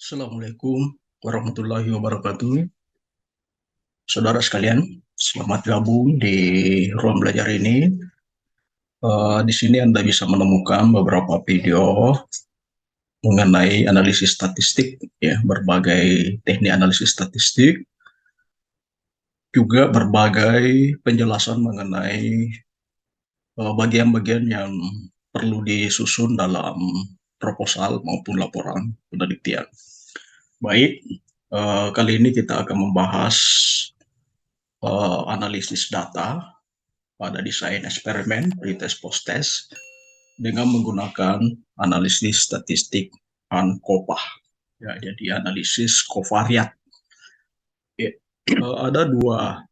Assalamualaikum warahmatullahi wabarakatuh. Saudara sekalian, selamat gabung di ruang belajar ini. Di sini Anda bisa menemukan beberapa video mengenai analisis statistik, ya, berbagai teknik analisis statistik, juga berbagai penjelasan mengenai bagian-bagian yang perlu disusun dalam proposal maupun laporan penelitian. Baik, kali ini kita akan membahas analisis data pada desain eksperimen, pretest, post-test dengan menggunakan analisis statistik ANCOPA. Ya, jadi analisis kovariat. Ya, ada dua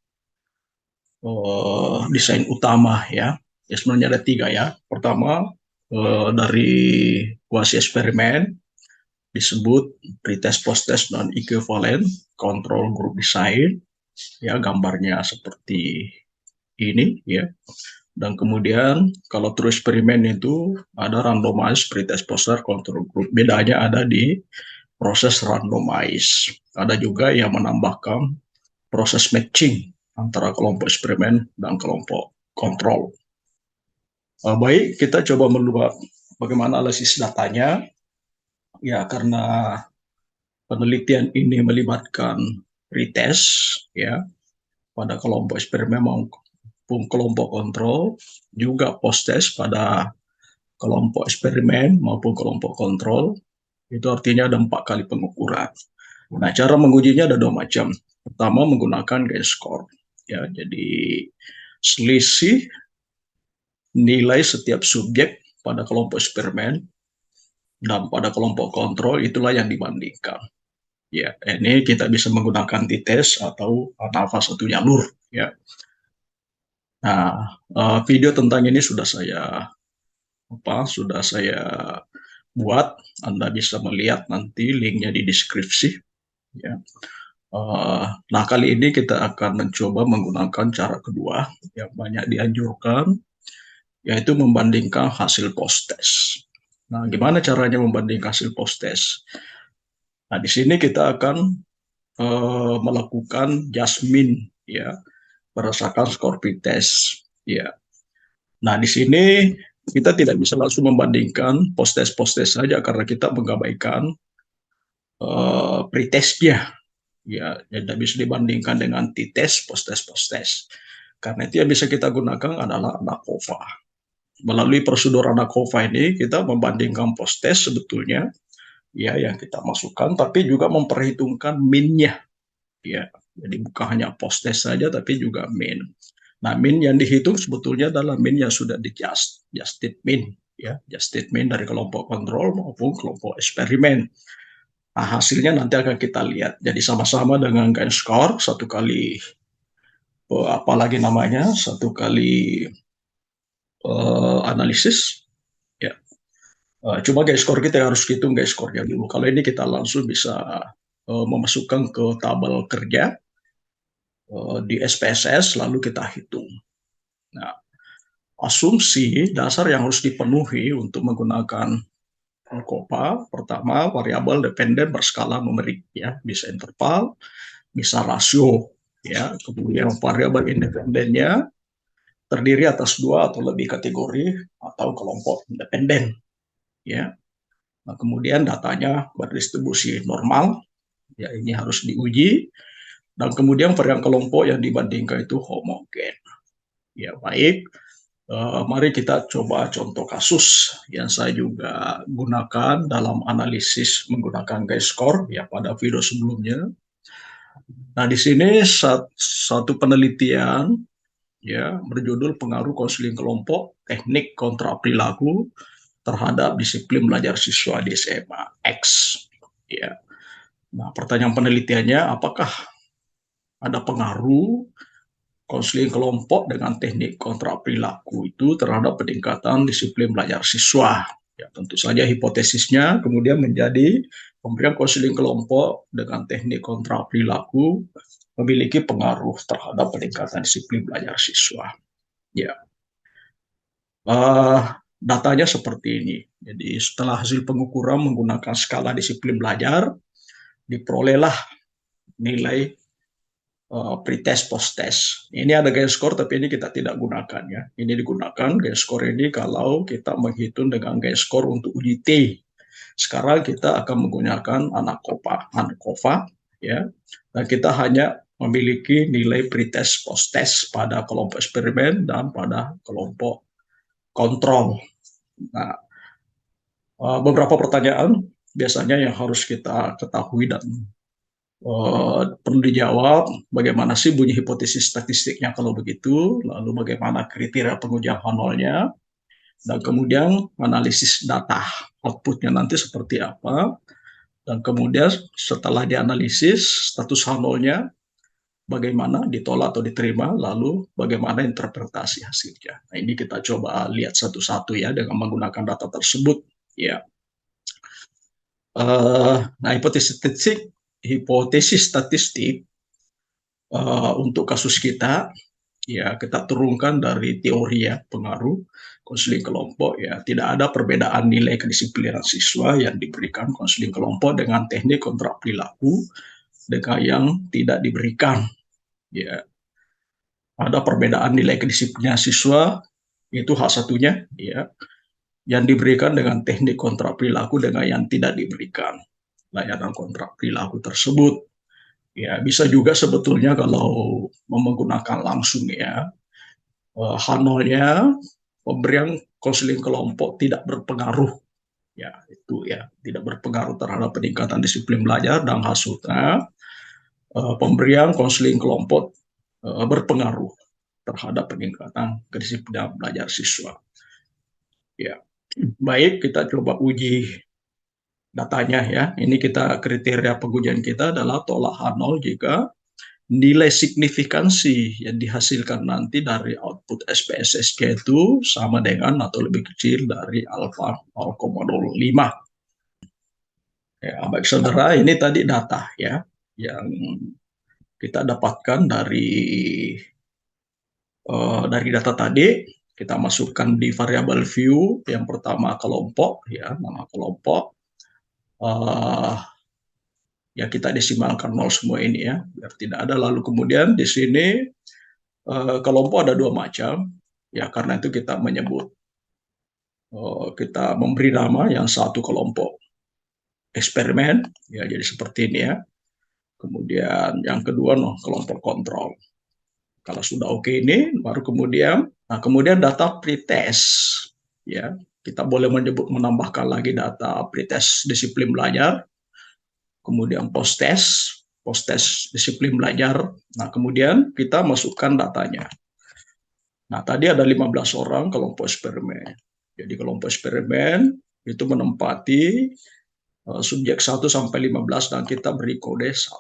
desain utama, ya. Ya, sebenarnya ada tiga, ya. Pertama, dari kuasi eksperimen disebut pretest, post-test, dan equivalent control group design. Ya, gambarnya seperti ini, ya. Dan kemudian kalau terus eksperimen itu ada randomize, pretest, post-test, control group. Bedanya ada di proses randomize. Ada juga yang menambahkan proses matching antara kelompok eksperimen dan kelompok kontrol. Baik, kita coba melihat bagaimana analisis datanya. Ya, karena penelitian ini melibatkan pretest, ya, pada kelompok eksperimen maupun kelompok kontrol, juga post-test pada kelompok eksperimen maupun kelompok kontrol. Itu artinya ada 4 kali pengukuran. Nah, cara mengujinya ada dua macam. Pertama, menggunakan Gain-Score. Ya, jadi selisih nilai setiap subjek pada kelompok eksperimen dan pada kelompok kontrol itulah yang dibandingkan. Ya, ini kita bisa menggunakan t-test atau nafas satu jalur. Ya. Nah, video tentang ini sudah saya buat. Anda bisa melihat nanti linknya di deskripsi. Ya. Nah, kali ini kita akan mencoba menggunakan cara kedua yang banyak dianjurkan, yaitu membandingkan hasil post-test. Nah, gimana caranya membandingkan hasil post-test? Nah, di sini kita akan melakukan jasmin, ya, berdasarkan skor pretest. Ya. Nah, di sini kita tidak bisa langsung membandingkan post-test saja karena kita mengabaikan pretestnya. Ya, tidak bisa dibandingkan dengan t-test, post-test. Karena itu yang bisa kita gunakan adalah ANACOVA. Melalui prosedur ANACOVA ini kita membandingkan post-test sebetulnya, ya, yang kita masukkan, tapi juga memperhitungkan min-nya. Ya, jadi bukan hanya post-test saja, tapi juga min. Nah, min yang dihitung sebetulnya adalah min yang sudah justed min, ya, justed min dari kelompok kontrol maupun kelompok eksperimen. Nah, hasilnya nanti akan kita lihat. Jadi sama-sama dengan Gain-Score, satu kali apalagi namanya, satu kali analisis, ya. Cuma Gain-Score kita harus hitung Gain-Score-nya dulu. Kalau ini kita langsung bisa memasukkan ke tabel kerja di SPSS, lalu kita hitung. Nah, asumsi dasar yang harus dipenuhi untuk menggunakan ANCOPA, pertama, variabel dependen berskala numerik, ya, bisa interval, bisa rasio, ya. Kemudian variabel independennya terdiri atas 2 atau lebih kategori atau kelompok independen, ya. Nah, kemudian datanya berdistribusi normal, ya, ini harus diuji, dan kemudian varian kelompok yang dibandingkan itu homogen. Ya, baik. Mari kita coba contoh kasus yang saya juga gunakan dalam analisis menggunakan Gain-Score, ya, pada video sebelumnya. Nah, di sini satu penelitian, ya, berjudul pengaruh konseling kelompok teknik kontra perilaku terhadap disiplin belajar siswa di SMA X. Ya. Nah, pertanyaan penelitiannya, apakah ada pengaruh konseling kelompok dengan teknik kontra perilaku itu terhadap peningkatan disiplin belajar siswa? Ya, tentu saja hipotesisnya kemudian menjadi pemberian konseling kelompok dengan teknik kontra perilaku memiliki pengaruh terhadap peningkatan disiplin belajar siswa. Ya, datanya seperti ini. Jadi setelah hasil pengukuran menggunakan skala disiplin belajar, diperolehlah nilai pretest post-test. Ini ada gaya skor, tapi ini kita tidak gunakan ya. Ini digunakan gaya skor ini kalau kita menghitung dengan gaya skor untuk uji T. Sekarang kita akan menggunakan ANCOVA ya. Dan kita hanya memiliki nilai pretest post-test pada kelompok eksperimen dan pada kelompok kontrol. Nah, beberapa pertanyaan biasanya yang harus kita ketahui dan perlu dijawab, bagaimana sih bunyi hipotesis statistiknya kalau begitu, lalu bagaimana kriteria pengujian H0-nya, dan kemudian analisis data outputnya nanti seperti apa, dan kemudian setelah dianalisis status H0-nya bagaimana, ditolak atau diterima, lalu bagaimana interpretasi hasilnya. Nah, ini kita coba lihat satu-satu ya dengan menggunakan data tersebut ya. Nah, hipotesis statistik untuk kasus kita ya, kita turunkan dari teori ya pengaruh konseling kelompok ya, tidak ada perbedaan nilai kedisiplinan siswa yang diberikan konseling kelompok dengan teknik kontrak perilaku dengan yang tidak diberikan ya. Ada perbedaan nilai kedisiplinan siswa, itu hal satunya ya, yang diberikan dengan teknik kontrak perilaku dengan yang tidak diberikan layanan kontrak perilaku tersebut. Ya, bisa juga sebetulnya kalau menggunakan langsung ya, H0-nya pemberian konseling kelompok tidak berpengaruh ya, itu ya, tidak berpengaruh terhadap peningkatan disiplin belajar, dan hasilnya pemberian konseling kelompok berpengaruh terhadap peningkatan kedisiplinan belajar siswa. Ya, baik, kita coba uji datanya ya. Ini kita kriteria pengujian kita adalah tolak H0 jika nilai signifikansi yang dihasilkan nanti dari output SPSS-nya itu sama dengan atau lebih kecil dari alfa 0,05. Ya, baik saudara, ini tadi data ya yang kita dapatkan dari data tadi. Kita masukkan di variabel view yang pertama kelompok ya, nama kelompok. Ya kita desimalkan 0 semua ini ya, biar tidak ada. Lalu kemudian di sini kelompok ada dua macam ya, karena itu kita menyebut kita memberi nama yang satu kelompok eksperimen ya, jadi seperti ini ya. Kemudian yang kedua kelompok kontrol. Kalau sudah oke ini baru kemudian data pretest ya, kita boleh menambahkan lagi data pretest disiplin belajar, kemudian post-test disiplin belajar. Nah, kemudian kita masukkan datanya. Nah, tadi ada 15 orang kelompok eksperimen. Jadi kelompok eksperimen itu menempati subjek 1 sampai 15 dan kita beri kode 1.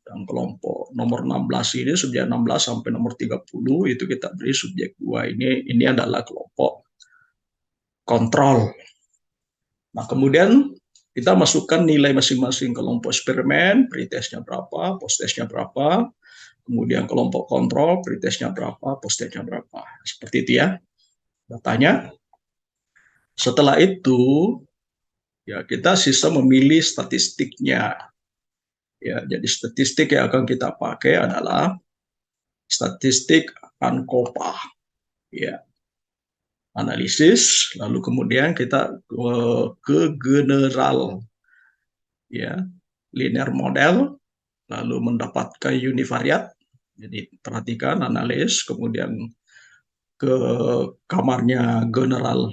Dan kelompok nomor 16 ini subjek 16 sampai nomor 30 itu kita beri subjek 2. Ini adalah kelompok kontrol. Nah, kemudian kita masukkan nilai masing-masing kelompok eksperimen, pretestnya berapa, post-testnya berapa, kemudian kelompok kontrol, pretestnya berapa, post-testnya berapa. Seperti itu ya datanya. Setelah itu, ya kita sisa memilih statistiknya. Ya, jadi statistik yang akan kita pakai adalah statistik ANCOVA. Ya, analisis, lalu kemudian kita ke general ya, linear model, lalu mendapatkan univariat. Jadi perhatikan analis, kemudian ke kamarnya general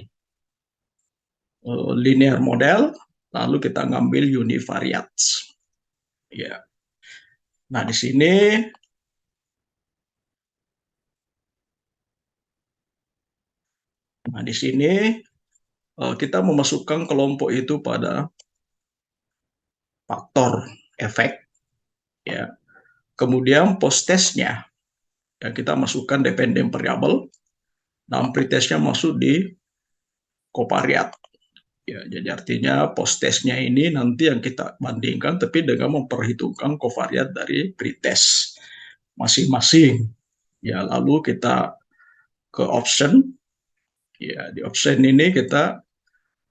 linear model, lalu kita ngambil univariat. Ya. Nah, di sini kita memasukkan kelompok itu pada faktor efek ya. Kemudian post-testnya ya, kita masukkan dependent variable dan pretestnya masuk di covariat. Ya, jadi artinya post-testnya ini nanti yang kita bandingkan tapi dengan memperhitungkan covariat dari pretest masing-masing. Ya, lalu kita ke option. Ya, di option ini kita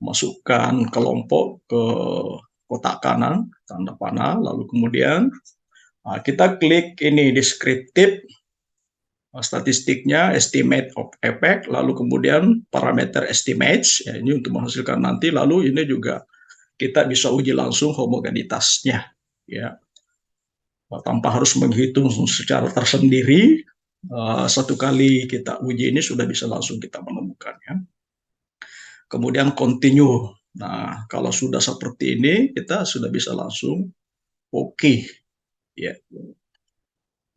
masukkan kelompok ke kotak kanan, tanda panah, lalu kemudian kita klik ini deskriptif, statistiknya, estimate of effect, lalu kemudian parameter estimates, ya, ini untuk menghasilkan nanti, lalu ini juga kita bisa uji langsung homogenitasnya, ya, tanpa harus menghitung secara tersendiri. Satu kali kita uji ini sudah bisa langsung kita menemukannya. Kemudian continue. Nah, kalau sudah seperti ini, kita sudah bisa langsung oke, ya.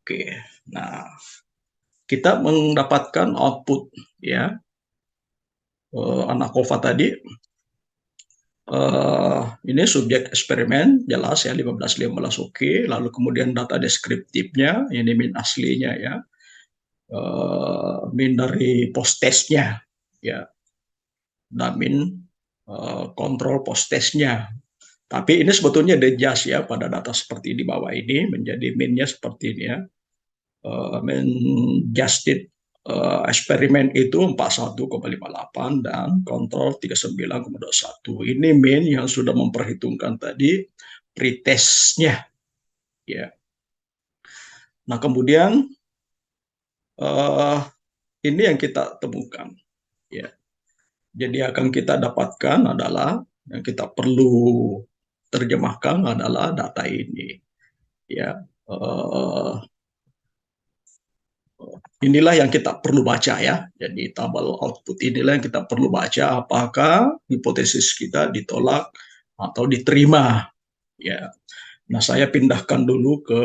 Oke. Nah, kita mendapatkan output, ya. ANACOVA tadi, ini subjek eksperimen jelas ya 15 oke, lalu kemudian data deskriptifnya ini min aslinya ya, min dari post testnya ya, dan min kontrol post testnya. Tapi ini sebetulnya adjust ya pada data seperti di bawah ini menjadi minnya seperti ini ya. Min justed eksperimen itu 41,58 dan kontrol 39,21. Ini min yang sudah memperhitungkan tadi pretestnya ya. Nah, kemudian ini yang kita temukan ya. Jadi akan kita dapatkan adalah yang kita perlu terjemahkan adalah data ini ya. Inilah yang kita perlu baca ya. Jadi tabel output inilah yang kita perlu baca apakah hipotesis kita ditolak atau diterima ya. Nah, saya pindahkan dulu ke,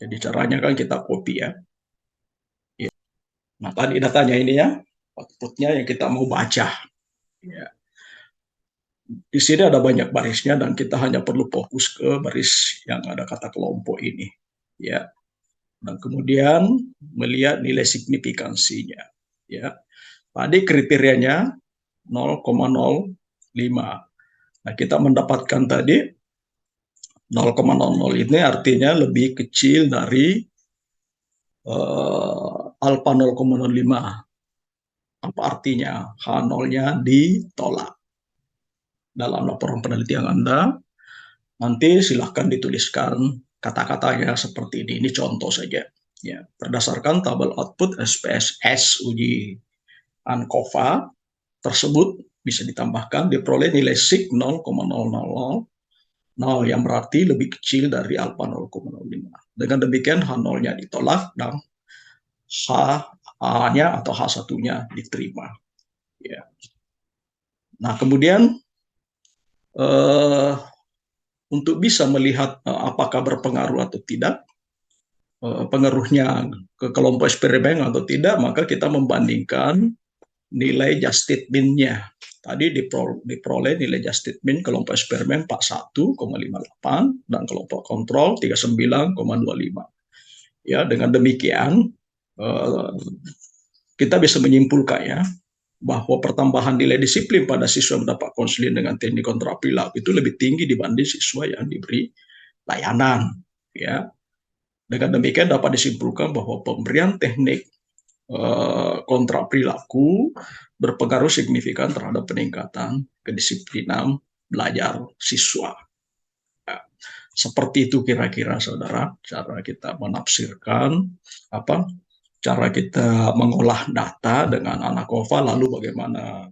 jadi caranya kan kita copy ya. Nah, tadi datanya ini ya, outputnya yang kita mau baca ya. Di sini ada banyak barisnya dan kita hanya perlu fokus ke baris yang ada kata kelompok ini ya. Dan kemudian melihat nilai signifikansinya ya. Tadi kriterianya 0,05. Nah, kita mendapatkan tadi 0,00 ini artinya lebih kecil dari alfa 0,05. Apa artinya? H0-nya ditolak. Dalam laporan penelitian Anda, nanti silahkan dituliskan kata-katanya seperti ini. Ini contoh saja. Ya, berdasarkan tabel output SPSS uji ANCOVA tersebut bisa ditambahkan diperoleh nilai sig 0,000 yang berarti lebih kecil dari alfa 0,05. Dengan demikian H0-nya ditolak dan H-nya atau H1-nya diterima. Ya. Nah, kemudian untuk bisa melihat apakah berpengaruh atau tidak, pengaruhnya ke kelompok eksperimen atau tidak, maka kita membandingkan nilai justed mean-nya. Tadi diperoleh nilai justed mean kelompok eksperimen 41,58 dan kelompok kontrol 39,25. Ya, dengan demikian kita bisa menyimpulkan ya bahwa pertambahan nilai disiplin pada siswa yang mendapat konseling dengan teknik kontraperilaku itu lebih tinggi dibanding siswa yang diberi layanan. Ya, dengan demikian dapat disimpulkan bahwa pemberian teknik kontraperilaku berpengaruh signifikan terhadap peningkatan kedisiplinan belajar siswa. Ya, seperti itu kira-kira saudara cara kita menafsirkan cara kita mengolah data dengan ANACOVA, lalu bagaimana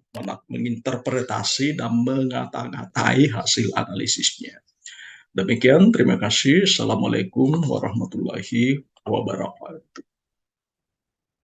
menginterpretasi dan mengata-ngatai hasil analisisnya. Demikian, terima kasih. Assalamualaikum warahmatullahi wabarakatuh.